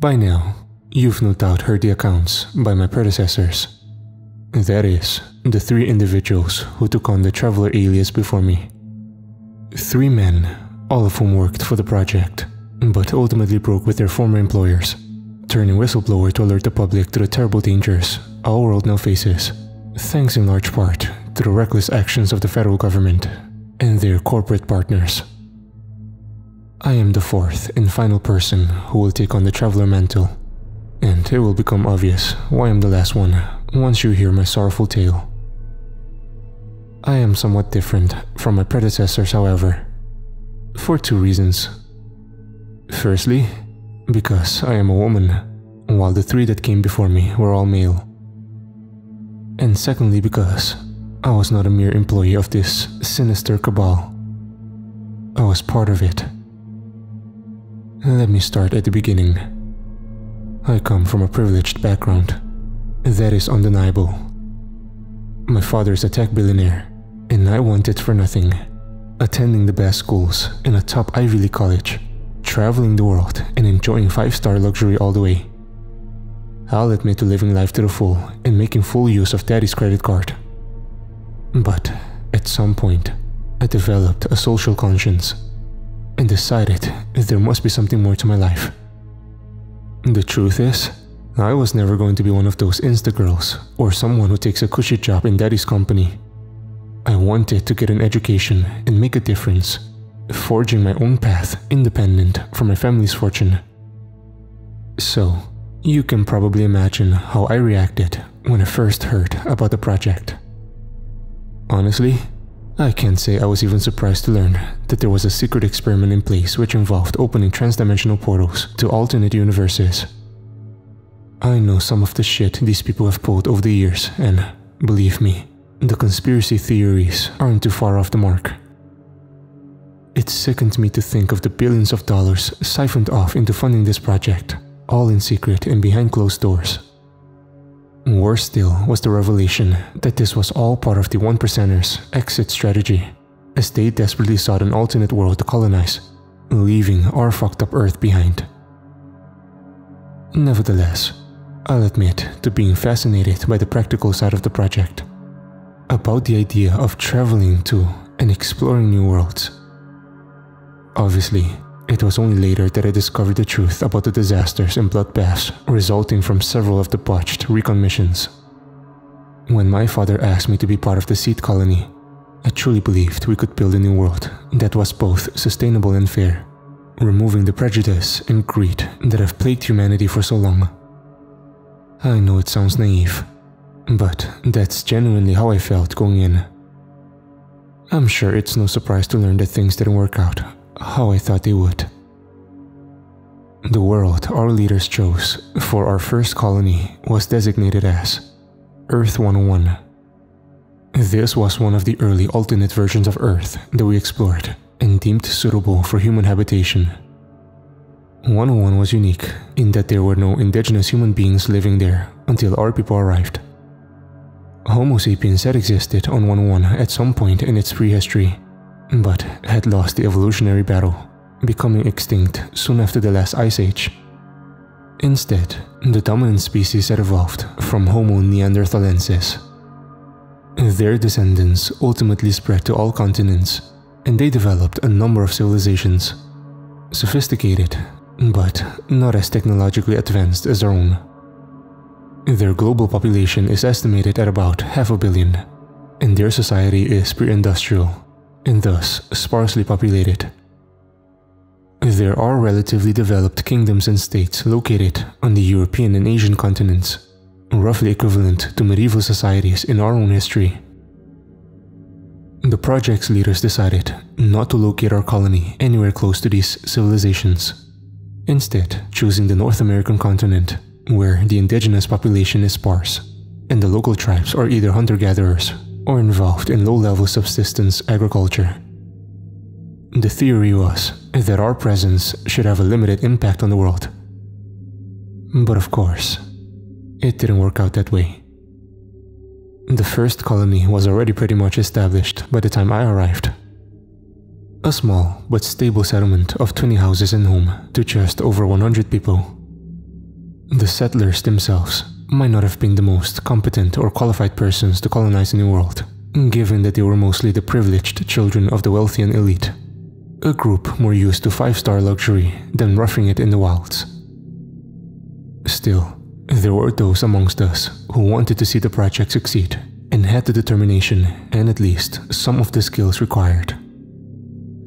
By now, you've no doubt heard the accounts by my predecessors. That is, the 3 individuals who took on the Traveler alias before me. 3 men, all of whom worked for the project, but ultimately broke with their former employers, turning whistleblower to alert the public to the terrible dangers our world now faces, thanks in large part to the reckless actions of the federal government and their corporate partners. I am the 4th and final person who will take on the Traveler mantle, and it will become obvious why I'm the last one once you hear my sorrowful tale. I am somewhat different from my predecessors, however, for 2 reasons. Firstly, because I am a woman, while the 3 that came before me were all male. And secondly, because I was not a mere employee of this sinister cabal. I was part of it. Let me start at the beginning. I come from a privileged background. That is undeniable. My father is a tech billionaire, and I wanted for nothing, attending the best schools in a top Ivy League college, traveling the world and enjoying 5-star luxury all the way. I'll admit to living life to the full and making full use of daddy's credit card. But at some point, I developed a social conscience and decided there must be something more to my life. The truth is, I was never going to be one of those Insta girls or someone who takes a cushy job in daddy's company. I wanted to get an education and make a difference, forging my own path independent from my family's fortune. So, you can probably imagine how I reacted when I first heard about the project. Honestly, I can't say I was even surprised to learn that there was a secret experiment in place which involved opening transdimensional portals to alternate universes. I know some of the shit these people have pulled over the years, and believe me, the conspiracy theories aren't too far off the mark. It sickens me to think of the billions of dollars siphoned off into funding this project, all in secret and behind closed doors. Worse still was the revelation that this was all part of the 1%ers' exit strategy, as they desperately sought an alternate world to colonize, leaving our fucked up Earth behind. Nevertheless, I'll admit to being fascinated by the practical side of the project, about the idea of traveling to and exploring new worlds. Obviously, it was only later that I discovered the truth about the disasters and bloodbaths resulting from several of the botched recon missions. When my father asked me to be part of the seed colony, I truly believed we could build a new world that was both sustainable and fair, removing the prejudice and greed that have plagued humanity for so long. I know it sounds naive, but that's genuinely how I felt going in. I'm sure it's no surprise to learn that things didn't work out how I thought they would. The world our leaders chose for our first colony was designated as Earth 101. This was one of the early alternate versions of Earth that we explored and deemed suitable for human habitation. 101 was unique in that there were no indigenous human beings living there until our people arrived. Homo sapiens had existed on 101 at some point in its prehistory, but had lost the evolutionary battle, becoming extinct soon after the last ice age. Instead, the dominant species had evolved from Homo neanderthalensis. Their descendants ultimately spread to all continents, and they developed a number of civilizations, sophisticated, but not as technologically advanced as our own. Their global population is estimated at about 500 million, and their society is pre-industrial, and thus sparsely populated. There are relatively developed kingdoms and states located on the European and Asian continents, roughly equivalent to medieval societies in our own history. The project's leaders decided not to locate our colony anywhere close to these civilizations, instead choosing the North American continent, where the indigenous population is sparse, and the local tribes are either hunter-gatherers or involved in low-level subsistence agriculture. The theory was that our presence should have a limited impact on the world. But of course, it didn't work out that way. The first colony was already pretty much established by the time I arrived. A small but stable settlement of 20 houses and home to just over 100 people. The settlers themselves might not have been the most competent or qualified persons to colonize the New World, given that they were mostly the privileged children of the wealthy and elite, a group more used to five-star luxury than roughing it in the wilds. Still, there were those amongst us who wanted to see the project succeed and had the determination and at least some of the skills required.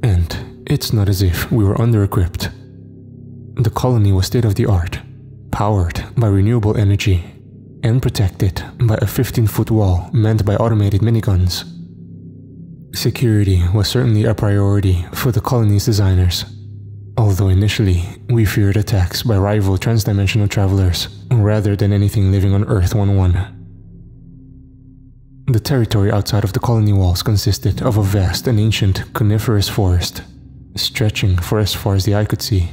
And it's not as if we were under-equipped. The colony was state-of-the-art, powered by renewable energy, and protected by a 15-foot wall manned by automated miniguns. Security was certainly a priority for the colony's designers, although initially we feared attacks by rival transdimensional travelers rather than anything living on Earth 1-1. The territory outside of the colony walls consisted of a vast and ancient coniferous forest, stretching for as far as the eye could see.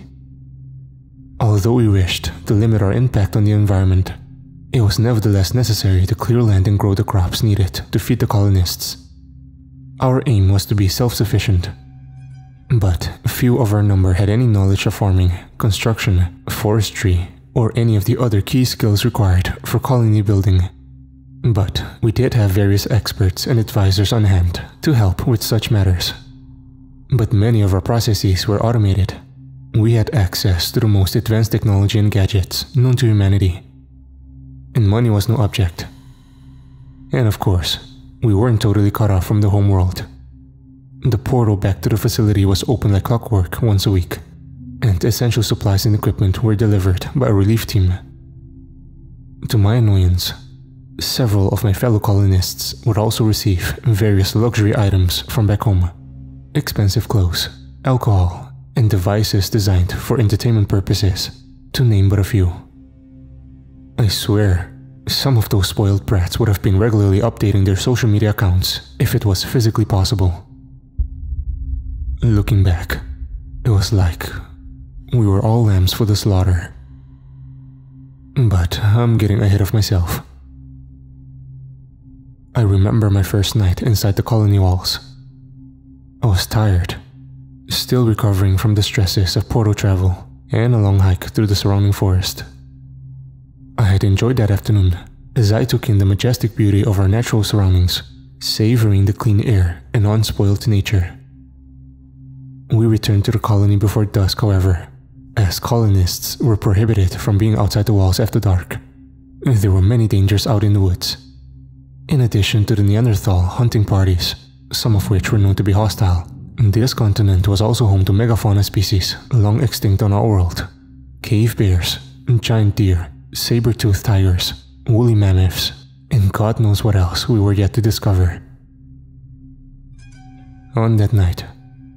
Although we wished to limit our impact on the environment, it was nevertheless necessary to clear land and grow the crops needed to feed the colonists. Our aim was to be self-sufficient, but few of our number had any knowledge of farming, construction, forestry, or any of the other key skills required for colony building. But we did have various experts and advisors on hand to help with such matters. But many of our processes were automated. We had access to the most advanced technology and gadgets known to humanity, and money was no object. And of course, we weren't totally cut off from the home world. The portal back to the facility was open like clockwork once a week, and essential supplies and equipment were delivered by a relief team. To my annoyance, several of my fellow colonists would also receive various luxury items from back home: expensive clothes, alcohol, and devices designed for entertainment purposes, to name but a few. I swear, some of those spoiled brats would have been regularly updating their social media accounts if it was physically possible. Looking back, it was like we were all lambs for the slaughter. But I'm getting ahead of myself. I remember my first night inside the colony walls. I was tired, still recovering from the stresses of portal travel and a long hike through the surrounding forest. I had enjoyed that afternoon as I took in the majestic beauty of our natural surroundings, savoring the clean air and unspoiled nature. We returned to the colony before dusk, however, as colonists were prohibited from being outside the walls after dark. There were many dangers out in the woods. In addition to the Neanderthal hunting parties, some of which were known to be hostile, this continent was also home to megafauna species long extinct on our world: cave bears, giant deer, saber-toothed tigers, woolly mammoths, and God knows what else we were yet to discover. On that night,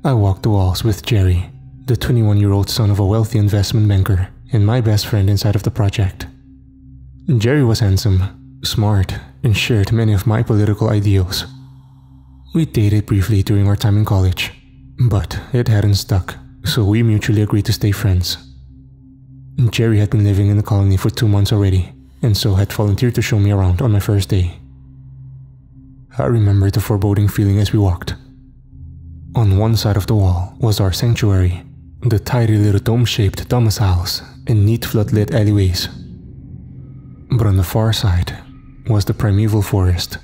I walked the walls with Jerry, the 21-year-old son of a wealthy investment banker and my best friend inside of the project. Jerry was handsome, smart, and shared many of my political ideals. We dated briefly during our time in college, but it hadn't stuck, so we mutually agreed to stay friends. Jerry had been living in the colony for 2 months already, and so had volunteered to show me around on my first day. I remember the foreboding feeling as we walked. On one side of the wall was our sanctuary, the tidy little dome-shaped domiciles and neat flood-lit alleyways. But on the far side was the primeval forest,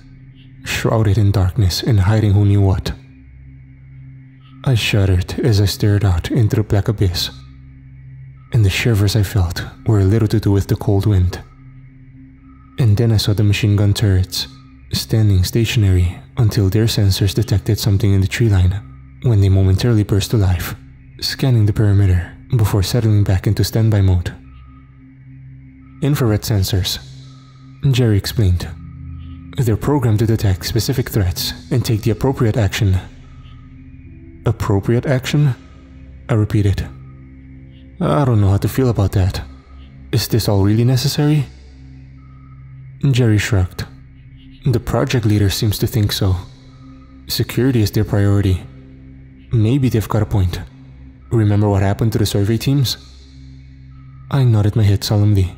shrouded in darkness and hiding who knew what. I shuddered as I stared out into the black abyss, and the shivers I felt were little to do with the cold wind. And then I saw the machine gun turrets, standing stationary until their sensors detected something in the tree line, when they momentarily burst to life, scanning the perimeter before settling back into standby mode. Infrared sensors, Jerry explained. They're programmed to detect specific threats and take the appropriate action. Appropriate action? I repeated. I don't know how to feel about that. Is this all really necessary? Jerry shrugged. The project leader seems to think so. Security is their priority. Maybe they've got a point. Remember what happened to the survey teams? I nodded my head solemnly.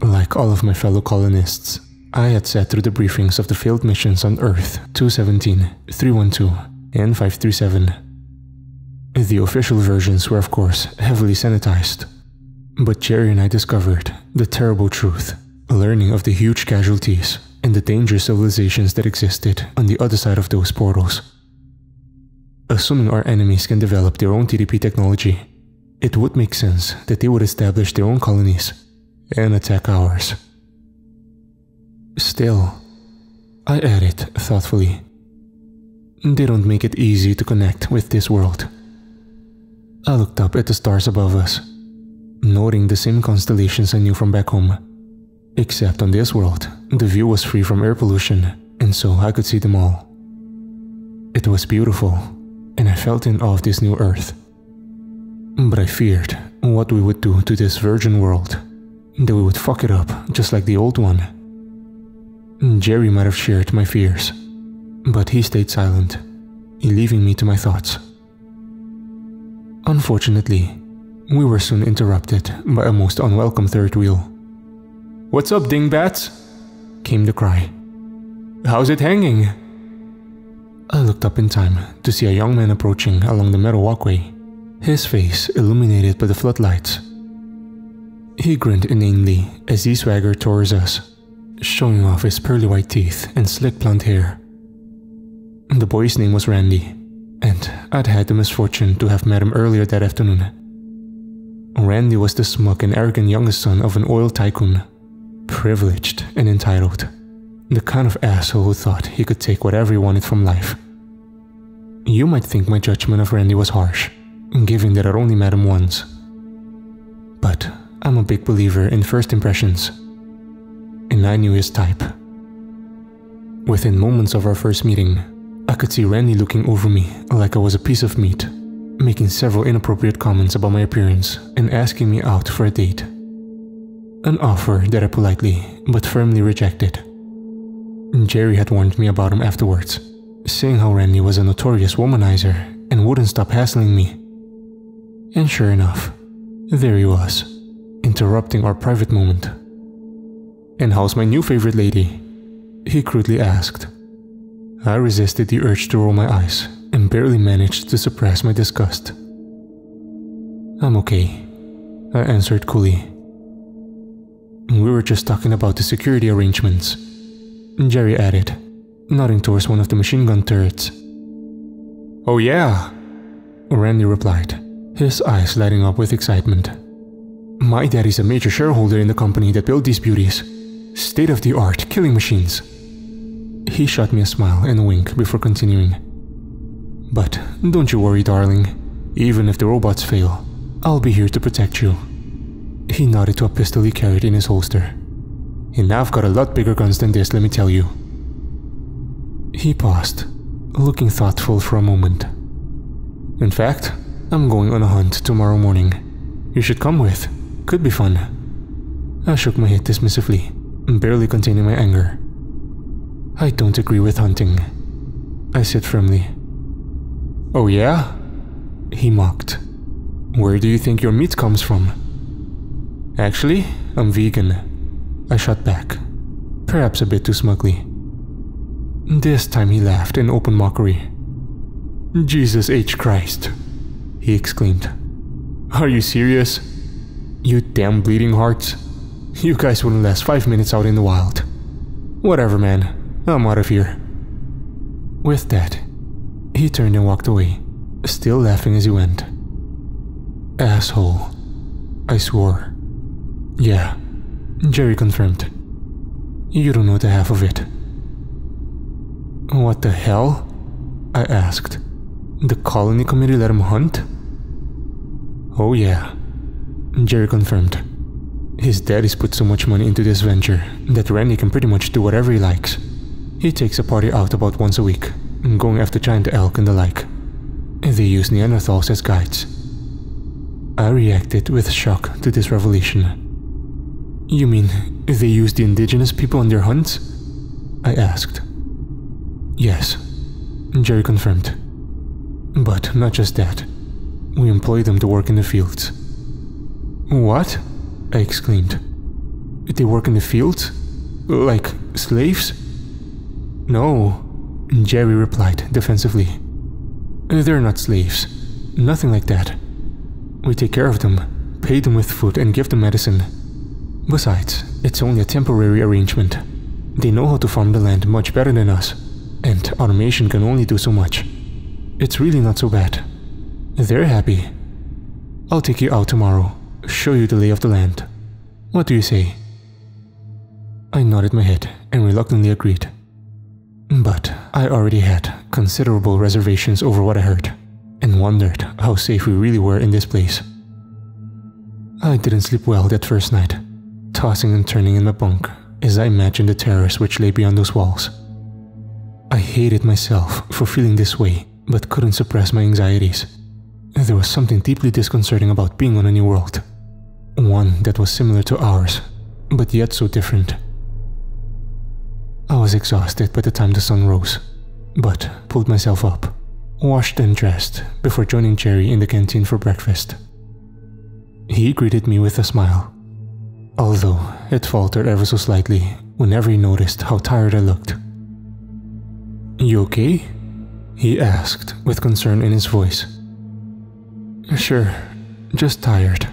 Like all of my fellow colonists, I had sat through the briefings of the failed missions on Earth 217, 312, and 537. The official versions were of course heavily sanitized, But Jerry and I discovered the terrible truth, learning of the huge casualties and the dangerous civilizations that existed on the other side of those portals. Assuming our enemies can develop their own TDP technology, it would make sense that they would establish their own colonies and attack ours. Still, I added thoughtfully, they don't make it easy to connect with this world. I looked up at the stars above us, noting the same constellations I knew from back home. Except on this world, the view was free from air pollution, and so I could see them all. It was beautiful, and I felt in awe of this new Earth. But I feared what we would do to this virgin world, that we would fuck it up just like the old one. Jerry might have shared my fears, but he stayed silent, leaving me to my thoughts. Unfortunately, we were soon interrupted by a most unwelcome third wheel. "What's up, dingbats?" came the cry. "How's it hanging?" I looked up in time to see a young man approaching along the metal walkway, his face illuminated by the floodlights. He grinned inanely as he swaggered towards us, showing off his pearly white teeth and slick blonde hair. The boy's name was Randy, and I'd had the misfortune to have met him earlier that afternoon. Randy was the smug and arrogant youngest son of an oil tycoon, privileged and entitled, the kind of asshole who thought he could take whatever he wanted from life. You might think my judgment of Randy was harsh, given that I'd only met him once. But I'm a big believer in first impressions, and I knew his type. Within moments of our first meeting, I could see Randy looking over me like I was a piece of meat, making several inappropriate comments about my appearance and asking me out for a date. An offer that I politely but firmly rejected. Jerry had warned me about him afterwards, saying how Randy was a notorious womanizer and wouldn't stop hassling me. And sure enough, there he was, interrupting our private moment. "And how's my new favorite lady?" he crudely asked. I resisted the urge to roll my eyes and barely managed to suppress my disgust. "I'm okay," I answered coolly. "We were just talking about the security arrangements," Jerry added, nodding towards one of the machine gun turrets. "Oh yeah," Randy replied, his eyes lighting up with excitement. "My daddy's a major shareholder in the company that built these beauties. State-of-the-art killing machines." He shot me a smile and a wink before continuing. "But don't you worry, darling. Even if the robots fail, I'll be here to protect you." He nodded to a pistol he carried in his holster. "And I've got a lot bigger guns than this, let me tell you." He paused, looking thoughtful for a moment. "In fact, I'm going on a hunt tomorrow morning. You should come with. Could be fun." I shook my head dismissively, barely containing my anger. "I don't agree with hunting," I said firmly. "Oh yeah?" he mocked. "Where do you think your meat comes from?" "Actually, I'm vegan," I shot back, perhaps a bit too smugly. This time he laughed in open mockery. "Jesus H. Christ," he exclaimed. "Are you serious? You damn bleeding hearts. You guys wouldn't last 5 minutes out in the wild. Whatever, man. I'm out of here." With that, he turned and walked away, still laughing as he went. "Asshole," I swore. "Yeah," Jerry confirmed. "You don't know the half of it." "What the hell?" I asked. "The colony committee let him hunt?" "Oh yeah," Jerry confirmed. "His daddy's put so much money into this venture that Randy can pretty much do whatever he likes. He takes a party out about once a week, going after giant elk and the like. They use Neanderthals as guides." I reacted with shock to this revelation. "You mean they use the indigenous people on their hunts?" I asked. "Yes," Jerry confirmed. "But not just that. We employ them to work in the fields." "What?" I exclaimed. "They work in the fields? Like slaves?" "No," Jerry replied defensively. "They're not slaves. Nothing like that. We take care of them, pay them with food and give them medicine. Besides, it's only a temporary arrangement. They know how to farm the land much better than us, and automation can only do so much. It's really not so bad. They're happy. I'll take you out tomorrow, show you the lay of the land. What do you say? I nodded my head and reluctantly agreed. But I already had considerable reservations over what I heard, and wondered how safe we really were in this place. I didn't sleep well that first night, tossing and turning in my bunk as I imagined the terrors which lay beyond those walls. I hated myself for feeling this way, but couldn't suppress my anxieties. There was something deeply disconcerting about being on a new world, one that was similar to ours, but yet so different. I was exhausted by the time the sun rose, but pulled myself up, washed and dressed before joining Jerry in the canteen for breakfast. He greeted me with a smile, although it faltered ever so slightly whenever he noticed how tired I looked. "You okay?" he asked with concern in his voice. "Sure, just tired,"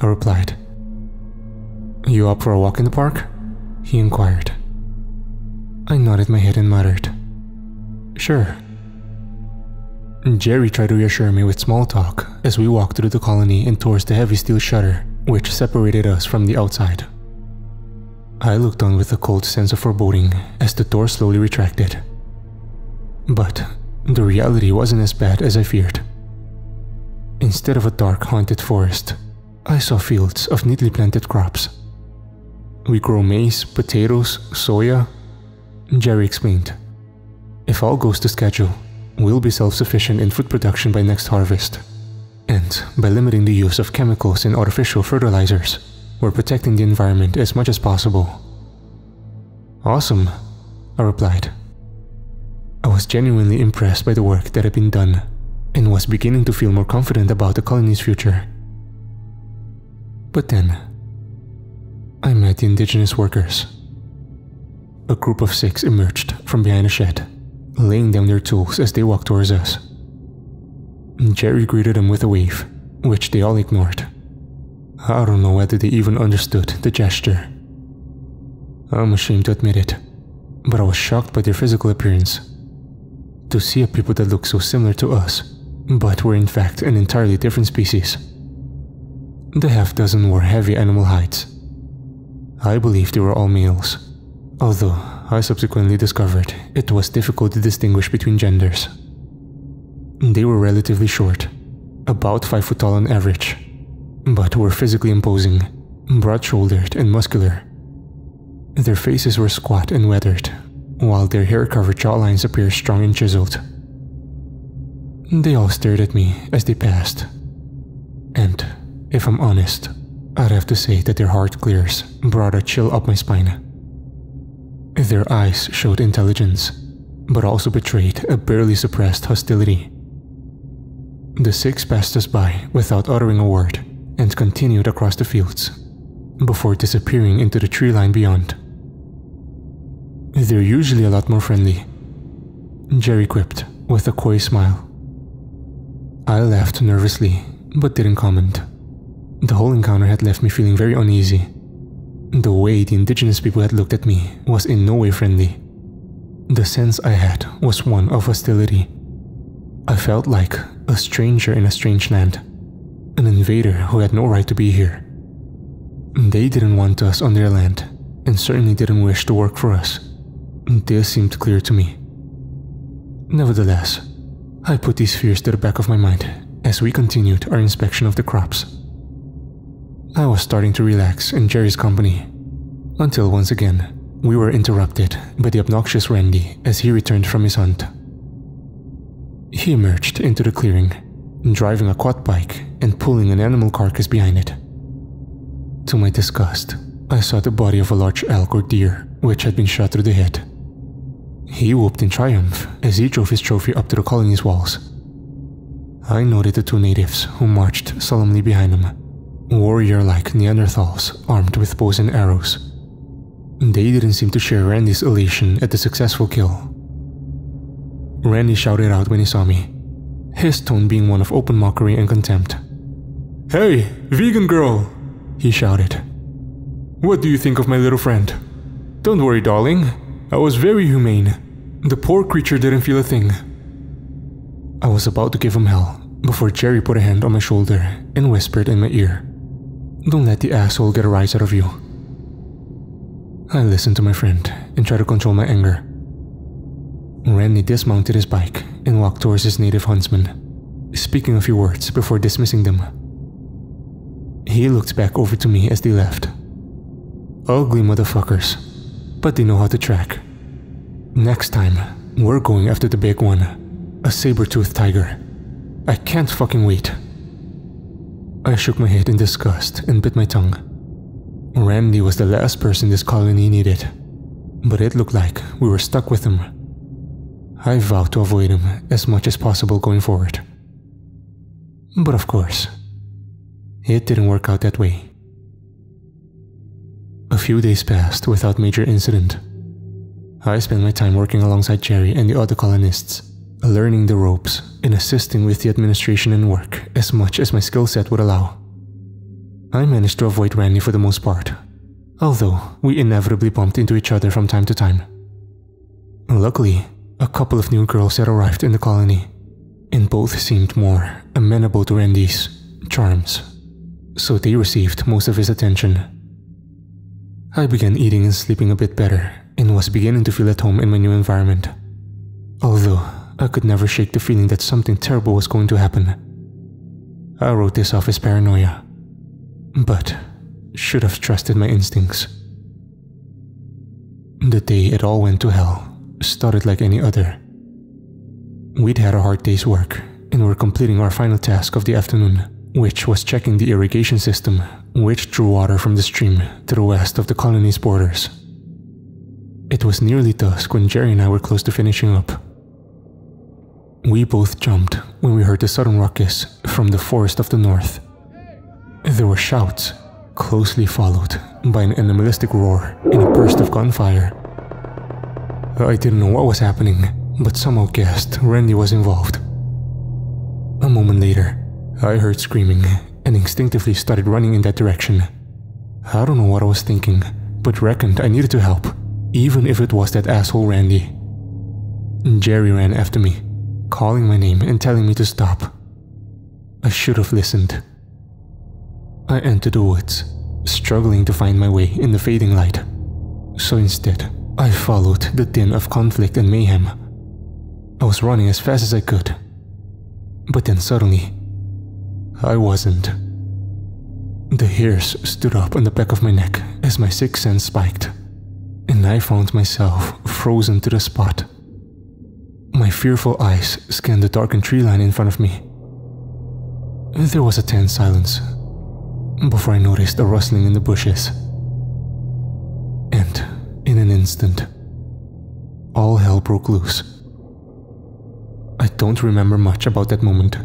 I replied. "You up for a walk in the park?" he inquired. I nodded my head and muttered, "Sure." Jerry tried to reassure me with small talk as we walked through the colony and towards the heavy steel shutter which separated us from the outside. I looked on with a cold sense of foreboding as the door slowly retracted. But the reality wasn't as bad as I feared. Instead of a dark, haunted forest, I saw fields of neatly planted crops. "We grow maize, potatoes, soya," Jerry explained. "If all goes to schedule, we'll be self-sufficient in food production by next harvest. And by limiting the use of chemicals and artificial fertilizers, we're protecting the environment as much as possible." "Awesome," I replied. I was genuinely impressed by the work that had been done, and was beginning to feel more confident about the colony's future. But then, I met the indigenous workers. A group of 6 emerged from behind a shed, laying down their tools as they walked towards us. Jerry greeted them with a wave, which they all ignored. I don't know whether they even understood the gesture. I'm ashamed to admit it, but I was shocked by their physical appearance. To see a people that looked so similar to us, but were in fact an entirely different species. The half-dozen wore heavy animal hides. I believe they were all males, although I subsequently discovered it was difficult to distinguish between genders. They were relatively short, about 5 foot tall on average, but were physically imposing, broad-shouldered and muscular. Their faces were squat and weathered, while their hair-covered jawlines appeared strong and chiseled. They all stared at me as they passed, and, if I'm honest, I'd have to say that their hard glares brought a chill up my spine. Their eyes showed intelligence, but also betrayed a barely suppressed hostility. The 6 passed us by without uttering a word and continued across the fields, before disappearing into the tree line beyond. "They're usually a lot more friendly," Jerry quipped with a coy smile. I laughed nervously, but didn't comment. The whole encounter had left me feeling very uneasy. The way the indigenous people had looked at me was in no way friendly. The sense I had was one of hostility. I felt like a stranger in a strange land, an invader who had no right to be here. They didn't want us on their land, and certainly didn't wish to work for us. This seemed clear to me. Nevertheless, I put these fears to the back of my mind as we continued our inspection of the crops. I was starting to relax in Jerry's company, until once again, we were interrupted by the obnoxious Randy as he returned from his hunt. He emerged into the clearing, driving a quad bike and pulling an animal carcass behind it. To my disgust, I saw the body of a large elk or deer which had been shot through the head. He whooped in triumph as he drove his trophy up to the colony's walls. I noted the 2 natives who marched solemnly behind him, warrior-like Neanderthals armed with bows and arrows. They didn't seem to share Randy's elation at the successful kill. Randy shouted out when he saw me, his tone being one of open mockery and contempt. "Hey, vegan girl!" he shouted. "What do you think of my little friend? Don't worry, darling. I was very humane. The poor creature didn't feel a thing." I was about to give him hell before Jerry put a hand on my shoulder and whispered in my ear, "Don't let the asshole get a rise out of you." I listened to my friend and tried to control my anger. Randy dismounted his bike and walked towards his native huntsman, speaking a few words before dismissing them. He looked back over to me as they left. Ugly motherfuckers, but they know how to track. Next time, we're going after the big one, a saber-toothed tiger. I can't fucking wait. I shook my head in disgust and bit my tongue. Randy was the last person this colony needed, but it looked like we were stuck with him. I vowed to avoid him as much as possible going forward. But of course, it didn't work out that way. A few days passed without major incident. I spent my time working alongside Jerry and the other colonists, learning the ropes and assisting with the administration and work as much as my skill set would allow. I managed to avoid Randy for the most part, although we inevitably bumped into each other from time to time. Luckily, a couple of new girls had arrived in the colony, and both seemed more amenable to Randy's charms, so they received most of his attention. I began eating and sleeping a bit better and was beginning to feel at home in my new environment, although I could never shake the feeling that something terrible was going to happen. I wrote this off as paranoia, but should have trusted my instincts. The day it all went to hell started like any other. We'd had a hard day's work and were completing our final task of the afternoon, which was checking the irrigation system which drew water from the stream to the west of the colony's borders. It was nearly dusk when Jerry and I were close to finishing up. We both jumped when we heard a sudden ruckus from the forest of the north. There were shouts, closely followed by an animalistic roar and a burst of gunfire. I didn't know what was happening, but somehow guessed Randy was involved. A moment later, I heard screaming and instinctively started running in that direction. I don't know what I was thinking, but reckoned I needed to help, even if it was that asshole Randy. Jerry ran after me, calling my name and telling me to stop. I should have listened. I entered the woods, struggling to find my way in the fading light. So instead, I followed the din of conflict and mayhem. I was running as fast as I could. But then suddenly, I wasn't. The hairs stood up on the back of my neck as my sixth sense spiked, and I found myself frozen to the spot. My fearful eyes scanned the darkened tree line in front of me. There was a tense silence before I noticed a rustling in the bushes. And in an instant, all hell broke loose. I don't remember much about that moment.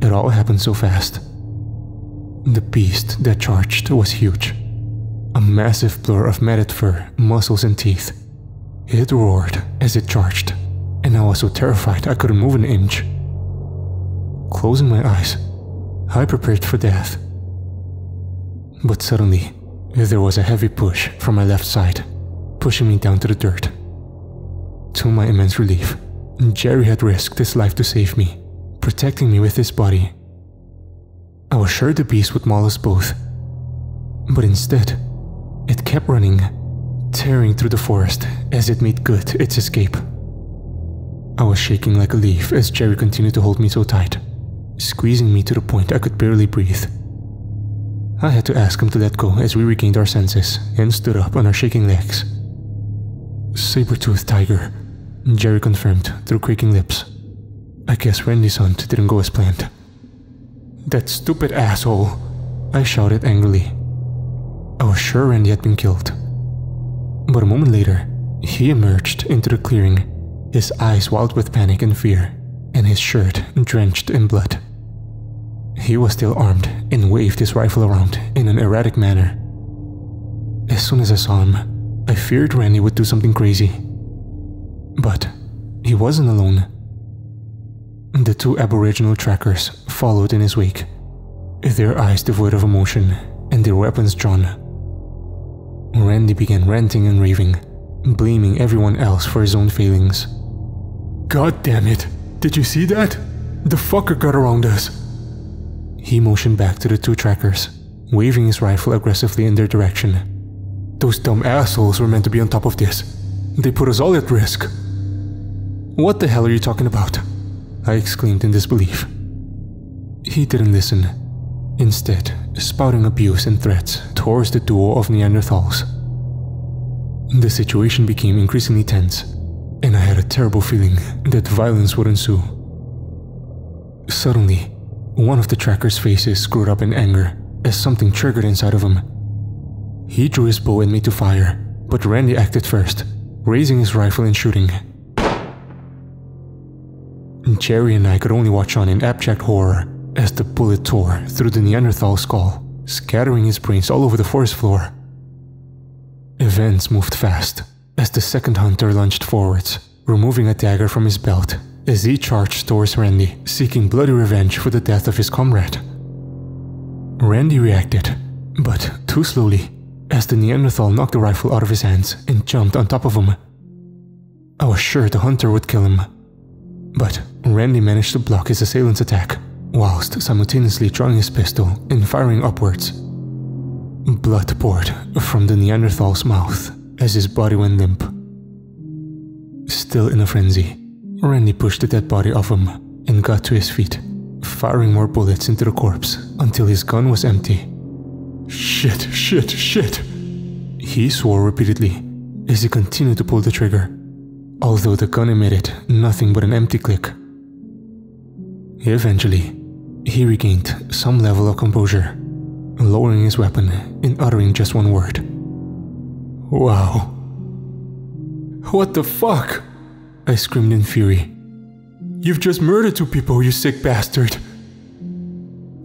It all happened so fast. The beast that charged was huge. A massive blur of matted fur, muscles and teeth. It roared as it charged, and I was so terrified I couldn't move an inch. Closing my eyes, I prepared for death. But suddenly, there was a heavy push from my left side, pushing me down to the dirt. To my immense relief, Jerry had risked his life to save me, protecting me with his body. I was sure the beast would maul us both, but instead, it kept running, tearing through the forest as it made good its escape. I was shaking like a leaf as Jerry continued to hold me so tight, squeezing me to the point I could barely breathe. I had to ask him to let go as we regained our senses and stood up on our shaking legs. "Saber-toothed tiger," Jerry confirmed through quaking lips. I guess Randy's hunt didn't go as planned. "That stupid asshole!" I shouted angrily. I was sure Randy had been killed. But a moment later, he emerged into the clearing, his eyes wild with panic and fear, and his shirt drenched in blood. He was still armed and waved his rifle around in an erratic manner. As soon as I saw him, I feared Randy would do something crazy. But he wasn't alone. The two Aboriginal trackers followed in his wake, their eyes devoid of emotion and their weapons drawn. Randy began ranting and raving, blaming everyone else for his own failings. "God damn it! Did you see that? The fucker got around us!" He motioned back to the two trackers, waving his rifle aggressively in their direction. "Those dumb assholes were meant to be on top of this. They put us all at risk." "What the hell are you talking about?" I exclaimed in disbelief. He didn't listen, instead spouting abuse and threats towards the duo of Neanderthals. The situation became increasingly tense, and I had a terrible feeling that violence would ensue. Suddenly, one of the tracker's faces screwed up in anger as something triggered inside of him. He drew his bow and made to fire, but Randy acted first, raising his rifle and shooting. Jerry and I could only watch on in abject horror as the bullet tore through the Neanderthal skull, scattering his brains all over the forest floor. Events moved fast as the second hunter lunged forwards, removing a dagger from his belt as he charged towards Randy, seeking bloody revenge for the death of his comrade. Randy reacted, but too slowly, as the Neanderthal knocked the rifle out of his hands and jumped on top of him. I was sure the hunter would kill him, but Randy managed to block his assailant's attack, whilst simultaneously drawing his pistol and firing upwards. Blood poured from the Neanderthal's mouth as his body went limp. Still in a frenzy, Randy pushed the dead body off him and got to his feet, firing more bullets into the corpse until his gun was empty. "Shit, shit, shit!" he swore repeatedly as he continued to pull the trigger, although the gun emitted nothing but an empty click. Eventually, he regained some level of composure, lowering his weapon and uttering just one word. "Wow." "What the fuck?" I screamed in fury. "You've just murdered 2 people, you sick bastard!"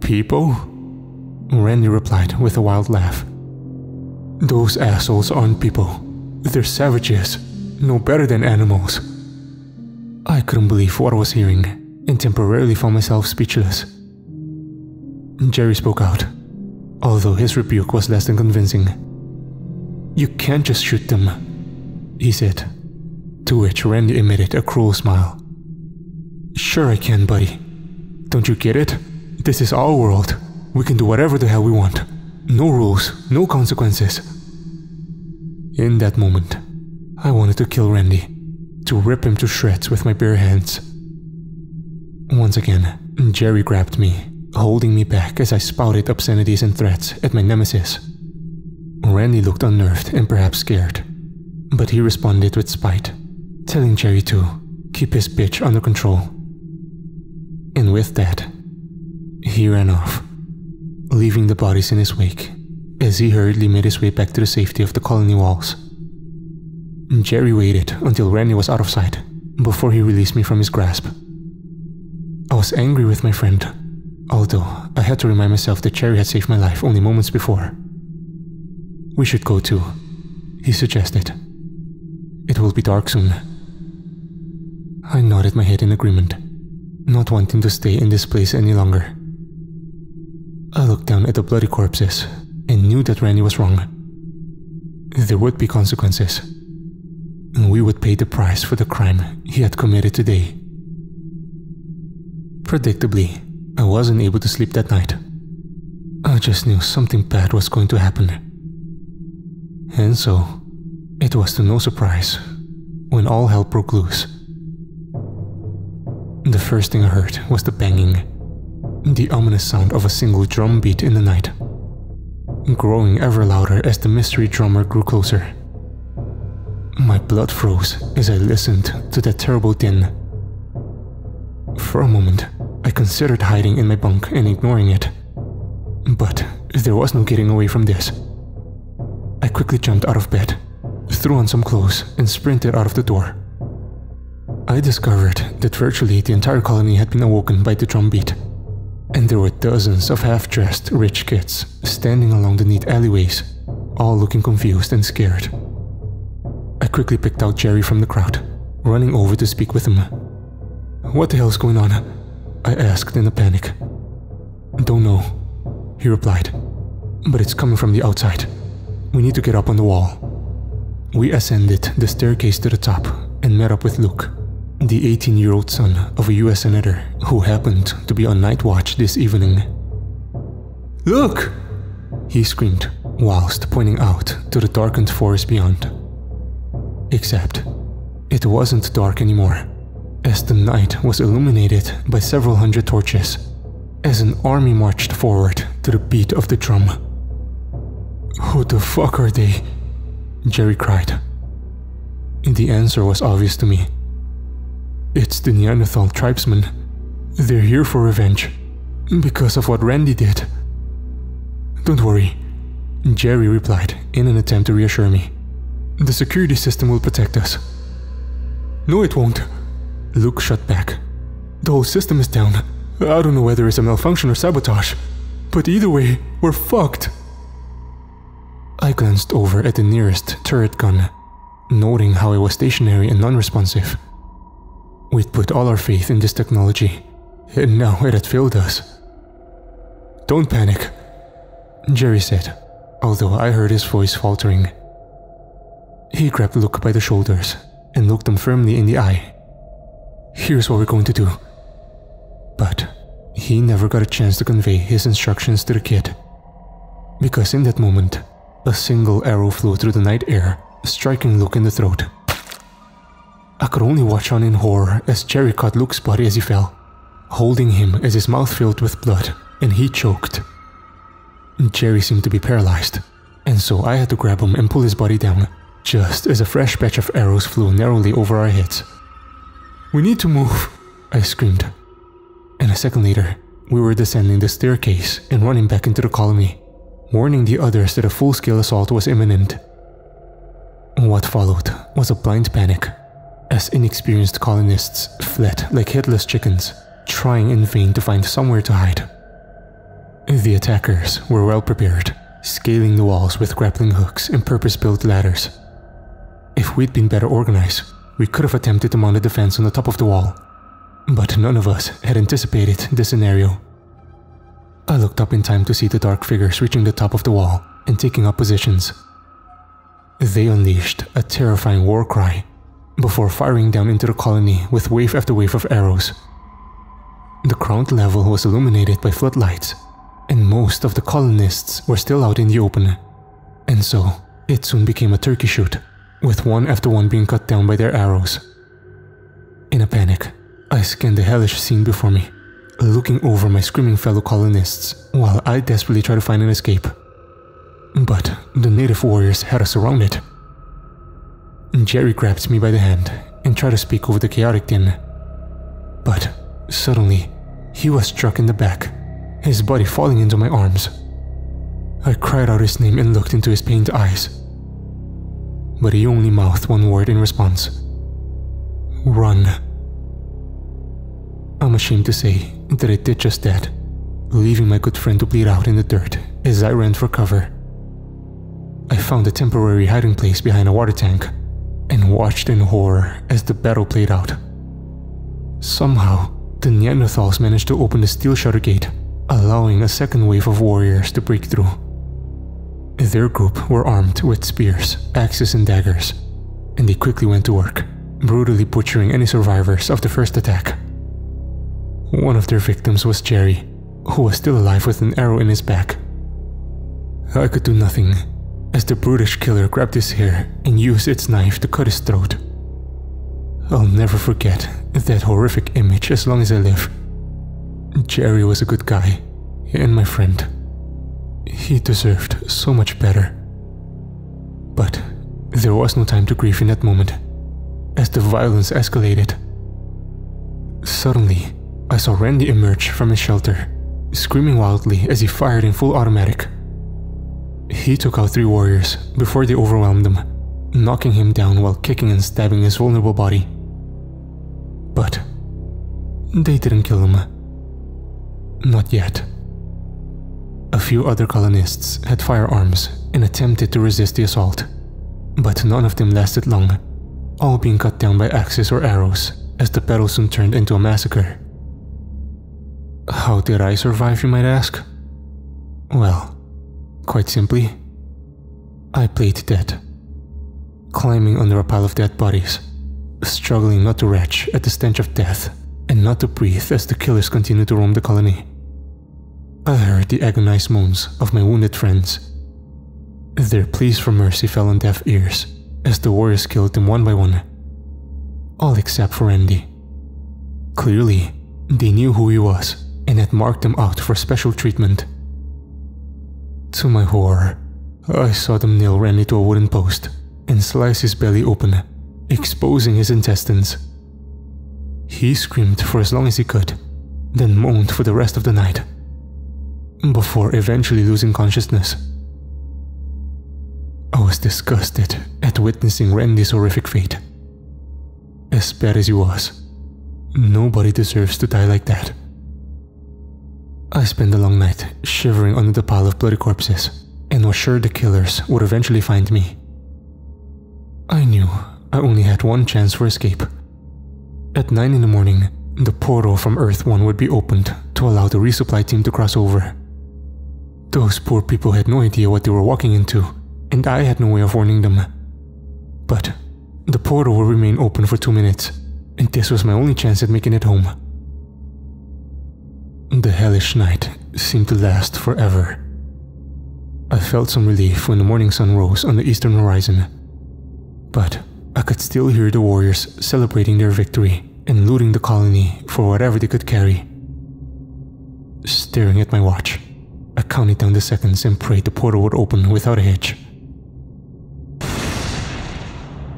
"People?" Randy replied with a wild laugh. "Those assholes aren't people. They're savages, no better than animals." I couldn't believe what I was hearing and temporarily found myself speechless. Jerry spoke out, although his rebuke was less than convincing. "You can't just shoot them," he said, to which Randy emitted a cruel smile. "Sure I can, buddy. Don't you get it? This is our world. We can do whatever the hell we want. No rules, no consequences." In that moment, I wanted to kill Randy, to rip him to shreds with my bare hands. Once again, Jerry grabbed me, holding me back as I spouted obscenities and threats at my nemesis. Randy looked unnerved and perhaps scared, but he responded with spite, telling Jerry to keep his bitch under control. And with that, he ran off, leaving the bodies in his wake as he hurriedly made his way back to the safety of the colony walls. Jerry waited until Randy was out of sight before he released me from his grasp. I was angry with my friend, although I had to remind myself that Jerry had saved my life only moments before. "We should go too," he suggested. "It will be dark soon." I nodded my head in agreement, not wanting to stay in this place any longer. I looked down at the bloody corpses and knew that Randy was wrong. There would be consequences, and we would pay the price for the crime he had committed today. Predictably, I wasn't able to sleep that night. I just knew something bad was going to happen. And so, it was to no surprise when all hell broke loose. The first thing I heard was the banging, the ominous sound of a single drum beat in the night, growing ever louder as the mystery drummer grew closer. My blood froze as I listened to that terrible din. For a moment, I considered hiding in my bunk and ignoring it, but there was no getting away from this. I quickly jumped out of bed, threw on some clothes, and sprinted out of the door. I discovered that virtually the entire colony had been awoken by the drum beat, and there were dozens of half-dressed rich kids standing along the neat alleyways, all looking confused and scared. I quickly picked out Jerry from the crowd, running over to speak with him. "What the hell's going on?" I asked in a panic. "Don't know," he replied. "But it's coming from the outside. We need to get up on the wall." We ascended the staircase to the top and met up with Luke, the 18-year-old son of a US senator who happened to be on night watch this evening. "Look!" he screamed, whilst pointing out to the darkened forest beyond. Except, it wasn't dark anymore, as the night was illuminated by several hundred torches, as an army marched forward to the beat of the drum. "Who the fuck are they?" Jerry cried. The answer was obvious to me. "It's the Neanderthal tribesmen. They're here for revenge, because of what Randy did." "Don't worry," Jerry replied in an attempt to reassure me. "The security system will protect us." "No, it won't," Luke shot back. "The whole system is down. I don't know whether it's a malfunction or sabotage, but either way, we're fucked." I glanced over at the nearest turret gun, noting how it was stationary and non-responsive. We'd put all our faith in this technology, and now it had failed us. "Don't panic," Jerry said, although I heard his voice faltering. He grabbed Luke by the shoulders and looked him firmly in the eye. "Here's what we're going to do." But he never got a chance to convey his instructions to the kid, because in that moment, a single arrow flew through the night air, striking Luke in the throat. I could only watch on in horror as Jerry caught Luke's body as he fell, holding him as his mouth filled with blood and he choked. Jerry seemed to be paralyzed, and so I had to grab him and pull his body down, just as a fresh batch of arrows flew narrowly over our heads. "We need to move," I screamed. And a second later, we were descending the staircase and running back into the colony, warning the others that a full-scale assault was imminent. What followed was a blind panic, as inexperienced colonists fled like headless chickens, trying in vain to find somewhere to hide. The attackers were well prepared, scaling the walls with grappling hooks and purpose-built ladders. If we'd been better organized, we could have attempted to mount a defense on the top of the wall, but none of us had anticipated this scenario. I looked up in time to see the dark figures reaching the top of the wall and taking up positions. They unleashed a terrifying war cry before firing down into the colony with wave after wave of arrows. The ground level was illuminated by floodlights, and most of the colonists were still out in the open, and so it soon became a turkey shoot, with one after one being cut down by their arrows. In a panic, I scanned the hellish scene before me, looking over my screaming fellow colonists while I desperately tried to find an escape. But the native warriors had us surrounded. Jerry grabbed me by the hand and tried to speak over the chaotic din. But suddenly, he was struck in the back, his body falling into my arms. I cried out his name and looked into his pained eyes. But he only mouthed one word in response: "Run." I'm ashamed to say that I did just that, leaving my good friend to bleed out in the dirt as I ran for cover. I found a temporary hiding place behind a water tank and watched in horror as the battle played out. Somehow, the Neanderthals managed to open the steel shutter gate, allowing a second wave of warriors to break through. Their group were armed with spears, axes and daggers, and they quickly went to work, brutally butchering any survivors of the first attack. One of their victims was Jerry, who was still alive with an arrow in his back. I could do nothing, as the brutish killer grabbed his hair and used its knife to cut his throat. I'll never forget that horrific image as long as I live. Jerry was a good guy, and my friend. He deserved so much better. But there was no time to grieve in that moment, as the violence escalated. Suddenly, I saw Randy emerge from his shelter, screaming wildly as he fired in full automatic. He took out 3 warriors before they overwhelmed him, knocking him down while kicking and stabbing his vulnerable body. But they didn't kill him. Not yet. A few other colonists had firearms and attempted to resist the assault, but none of them lasted long, all being cut down by axes or arrows as the battle soon turned into a massacre. How did I survive, you might ask? Well, quite simply, I played dead, climbing under a pile of dead bodies, struggling not to retch at the stench of death and not to breathe as the killers continued to roam the colony. I heard the agonized moans of my wounded friends. Their pleas for mercy fell on deaf ears as the warriors killed them one by one, all except for Randy. Clearly, they knew who he was and had marked him out for special treatment. To my horror, I saw them nail Randy to a wooden post and slice his belly open, exposing his intestines. He screamed for as long as he could, then moaned for the rest of the night, before eventually losing consciousness. I was disgusted at witnessing Randy's horrific fate. As bad as he was, nobody deserves to die like that. I spent the long night shivering under the pile of bloody corpses and was sure the killers would eventually find me. I knew I only had one chance for escape. At 9 in the morning, the portal from Earth 1 would be opened to allow the resupply team to cross over. Those poor people had no idea what they were walking into, and I had no way of warning them. But the portal would remain open for 2 minutes, and this was my only chance at making it home. The hellish night seemed to last forever. I felt some relief when the morning sun rose on the eastern horizon, but I could still hear the warriors celebrating their victory and looting the colony for whatever they could carry. Staring at my watch, I counted down the seconds and prayed the portal would open without a hitch.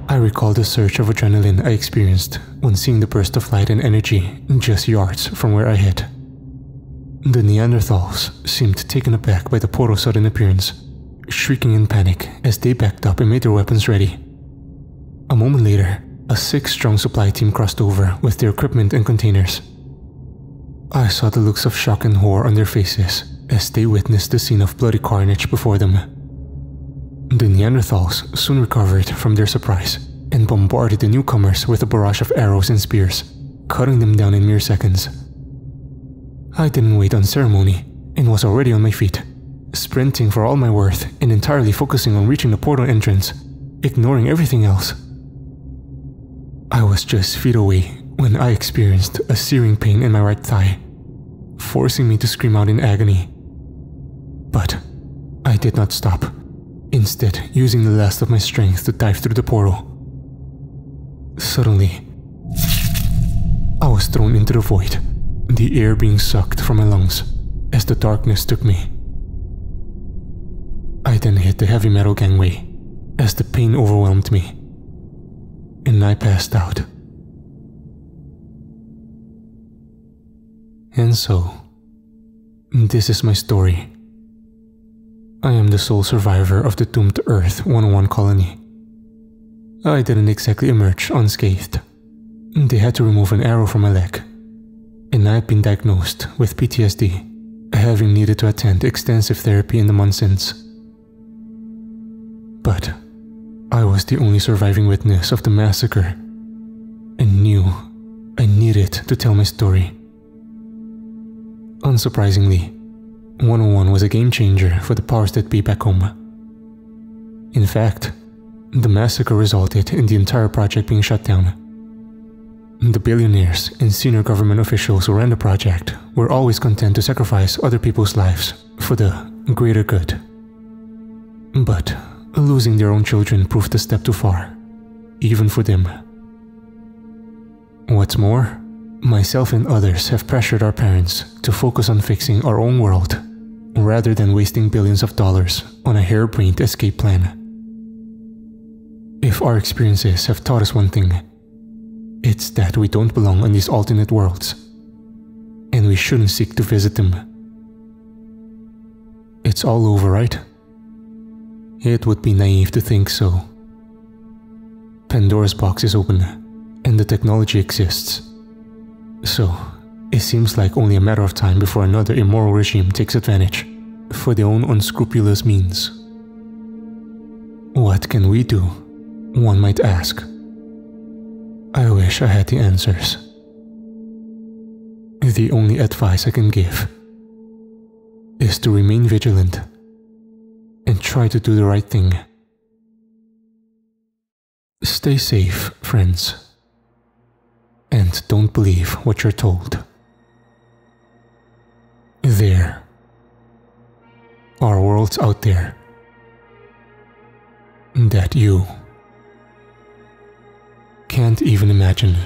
I recalled the surge of adrenaline I experienced when seeing the burst of light and energy just yards from where I hid. The Neanderthals seemed taken aback by the portal's sudden appearance, shrieking in panic as they backed up and made their weapons ready. A moment later, a 6-strong supply team crossed over with their equipment and containers. I saw the looks of shock and horror on their faces as they witnessed the scene of bloody carnage before them. The Neanderthals soon recovered from their surprise and bombarded the newcomers with a barrage of arrows and spears, cutting them down in mere seconds. I didn't wait on ceremony and was already on my feet, sprinting for all my worth and entirely focusing on reaching the portal entrance, ignoring everything else. I was just feet away when I experienced a searing pain in my right thigh, forcing me to scream out in agony. But I did not stop, instead using the last of my strength to dive through the portal. Suddenly, I was thrown into the void, the air being sucked from my lungs as the darkness took me. I then hit the heavy metal gangway as the pain overwhelmed me, and I passed out. And so, this is my story. I am the sole survivor of the doomed Earth 101 colony. I didn't exactly emerge unscathed. They had to remove an arrow from my leg, and I had been diagnosed with PTSD, having needed to attend extensive therapy in the months since. But I was the only surviving witness of the massacre, and knew I needed to tell my story. Unsurprisingly, 101 was a game changer for the powers that be back home. In fact, the massacre resulted in the entire project being shut down. The billionaires and senior government officials who ran the project were always content to sacrifice other people's lives for the greater good. But losing their own children proved a step too far, even for them. What's more, myself and others have pressured our parents to focus on fixing our own world, rather than wasting billions of dollars on a harebrained escape plan. If our experiences have taught us one thing, it's that we don't belong on these alternate worlds, and we shouldn't seek to visit them. It's all over, right? It would be naive to think so. Pandora's box is open, and the technology exists. So, it seems like only a matter of time before another immoral regime takes advantage for their own unscrupulous means. What can we do? One might ask. I wish I had the answers. The only advice I can give is to remain vigilant and try to do the right thing. Stay safe, friends, and don't believe what you're told. There are worlds out there that you can't even imagine.